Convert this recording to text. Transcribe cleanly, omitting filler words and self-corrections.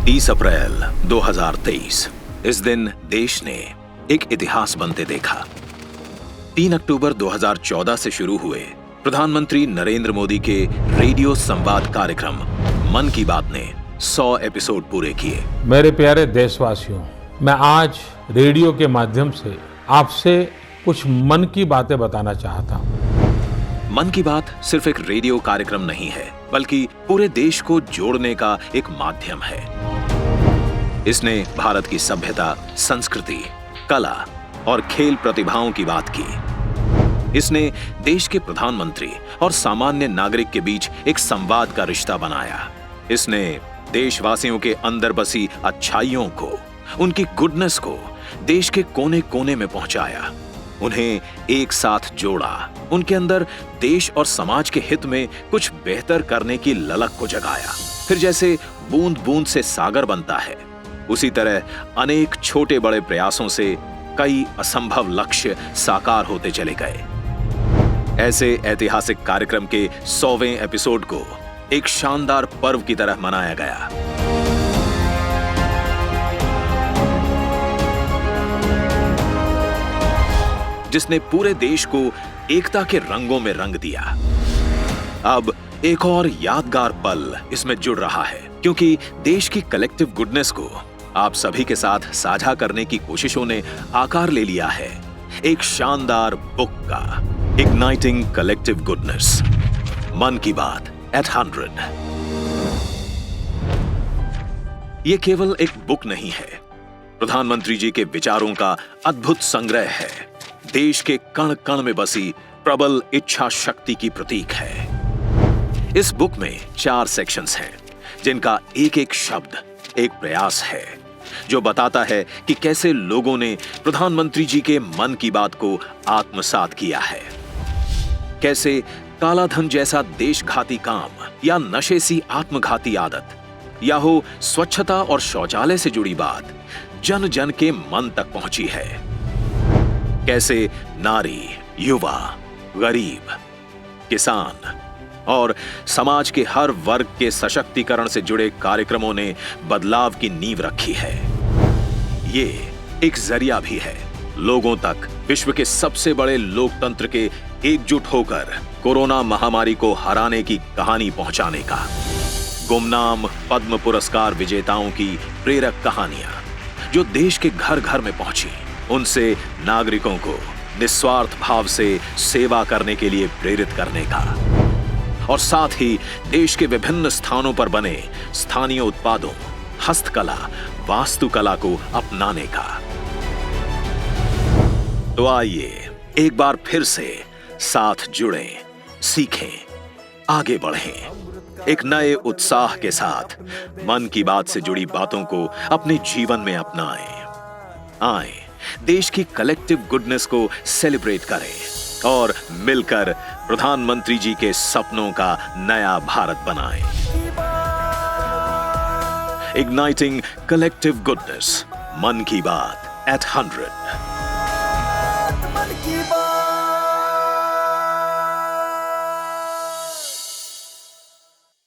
30 अप्रैल 2023। इस दिन देश ने एक इतिहास बनते देखा। 3 अक्टूबर 2014 से शुरू हुए प्रधानमंत्री नरेंद्र मोदी के रेडियो संवाद कार्यक्रम मन की बात ने 100 एपिसोड पूरे किए। मेरे प्यारे देशवासियों, मैं आज रेडियो के माध्यम से आपसे कुछ मन की बातें बताना चाहता हूँ। मन की बात सिर्फ एक रेडियो कार्यक्रम नहीं है, बल्कि पूरे देश को जोड़ने का एक माध्यम है। इसने भारत की सभ्यता, संस्कृति, कला और खेल प्रतिभाओं की बात की। इसने देश के प्रधानमंत्री और सामान्य नागरिक के बीच एक संवाद का रिश्ता बनाया। इसने देशवासियों के अंदर बसी अच्छाइयों को, उनकी गुडनेस को देश के कोने कोने में पहुंचाया, उन्हें एक साथ जोड़ा, उनके अंदर देश और समाज के हित में कुछ बेहतर करने की ललक को जगाया। फिर जैसे बूंद बूंद से सागर बनता है, उसी तरह अनेक छोटे बड़े प्रयासों से कई असंभव लक्ष्य साकार होते चले गए। ऐसे ऐतिहासिक कार्यक्रम के 100वें एपिसोड को एक शानदार पर्व की तरह मनाया गया। जिसने पूरे देश को एकता के रंगों में रंग दिया। अब एक और यादगार पल इसमें जुड़ रहा है, क्योंकि देश की कलेक्टिव गुडनेस को आप सभी के साथ साझा करने की कोशिशों ने आकार ले लिया है एक शानदार बुक का। इग्नाइटिंग कलेक्टिव गुडनेस, मन की बात एट 100। ये केवल एक बुक नहीं है, प्रधानमंत्री जी के विचारों का अद्भुत संग्रह है, देश के कण कण में बसी प्रबल इच्छा शक्ति की प्रतीक है। इस बुक में 4 सेक्शंस हैं, जिनका एक एक शब्द एक प्रयास है, जो बताता है कि कैसे लोगों ने प्रधानमंत्री जी के मन की बात को आत्मसात किया है, कैसे काला धन जैसा देशघाती काम या नशे सी आत्मघाती आदत, या हो स्वच्छता और शौचालय से जुड़ी बात जन जन के मन तक पहुंची है। कैसे नारी, युवा, गरीब, किसान और समाज के हर वर्ग के सशक्तिकरण से जुड़े कार्यक्रमों ने बदलाव की नींव रखी है। ये एक जरिया भी है लोगों तक विश्व के सबसे बड़े लोकतंत्र के एकजुट होकर कोरोना महामारी को हराने की कहानी पहुंचाने का। गुमनाम पद्म पुरस्कार विजेताओं की प्रेरक कहानियां जो देश के घर घर में पहुंची, उनसे नागरिकों को निस्वार्थ भाव से सेवा करने के लिए प्रेरित करने का, और साथ ही देश के विभिन्न स्थानों पर बने स्थानीय उत्पादों, हस्तकला, वास्तुकला को अपनाने का। तो आइए एक बार फिर से साथ जुड़ें, सीखें, आगे बढ़ें, एक नए उत्साह के साथ मन की बात से जुड़ी बातों को अपने जीवन में अपनाएं। आए देश की कलेक्टिव गुडनेस को सेलिब्रेट करें और मिलकर प्रधानमंत्री जी के सपनों का नया भारत बनाएं। इग्नाइटिंग कलेक्टिव गुडनेस, मन की बात एट 100।